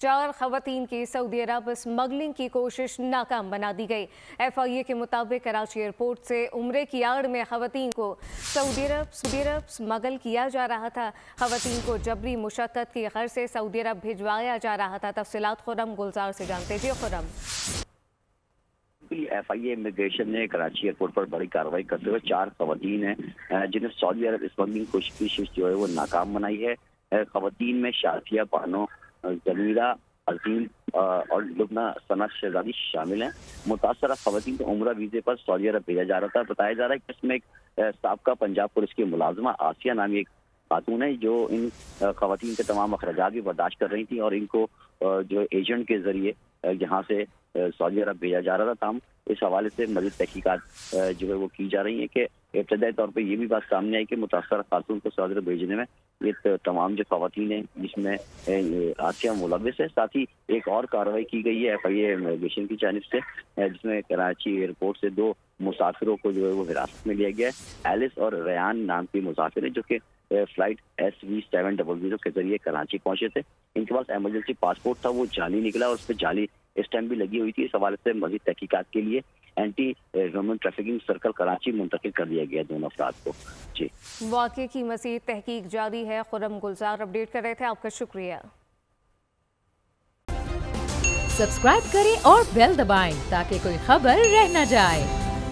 4 खवातीन की सऊदी अरब स्मगलिंग की कोशिश नाकाम बना दी गई। FIA के मुताबिक कराची एयरपोर्ट से उम्रे की आड़ में खवातीन को सऊदी अरब स्मगल किया जा रहा था। खवातीन को जबरी मुशक्कत की गर्ज से सऊदी अरब भिजवाया जा रहा था। तफसीलात खुर्रम गुलजार से जानते थे। खुर्रम, FIA इमिग्रेशन ने कराची एयरपोर्ट पर बड़ी कार्रवाई करते हुए 4 खवातीन हैं जिन्हें सऊदी अरब स्मगलिंग कोशिश जो है वो नाकाम बनाई है। खवातीन में शाफिया बानो, जमीला अजीम और लुबना सना शहजादी शामिल हैं। मुतासरा खवातीन को उम्रा वीजे पर सऊदी अरब भेजा जा रहा था। बताया जा रहा है कि इसमें एक साबका पंजाब पुलिस की मुलाजमा आसिया नामी एक खातून है जो इन खवातीन के तमाम अखराजात भी बर्दाश्त कर रही थी और इनको जो एजेंट के जरिए यहाँ से सऊदी अरब भेजा जा रहा था। ताम इस हवाले से मज़ीद तहकीकात जो है वो की जा रही है कि इब्तदाई तौर पर ये भी बात सामने आई कि मुतासरा खातून को सऊदी अरब भेजने में ये तमाम जो खवातीन हैं जिसमें आसिया मुलव्विस है। साथ ही एक और कार्रवाई की गई है FIA इमिग्रेशन की जानिब से जिसमें कराची एयरपोर्ट से 2 मुसाफिरों को जो है वो हिरासत में लिया गया है। एलिस और रेयान नाम के मुसाफिर हैं जो कि फ्लाइट SV700 के जरिए कराची पहुंचे थे। इनके पास एमरजेंसी पासपोर्ट था, वो जाली निकला और उस पर जाली स्टैम्प भी लगी हुई थी। इस हवाले से मज़ीद तहकीकात के लिए anti human trafficking circle Karachi मुंतकिल कर दिया गया दोनों अफराद को। जी, वाक़े की मज़ीद तहकीक जारी है। खुर्रम गुलजार अपडेट कर रहे थे, आपका शुक्रिया। सब्सक्राइब करें और बेल दबाएं ताकि कोई खबर रह न जाए।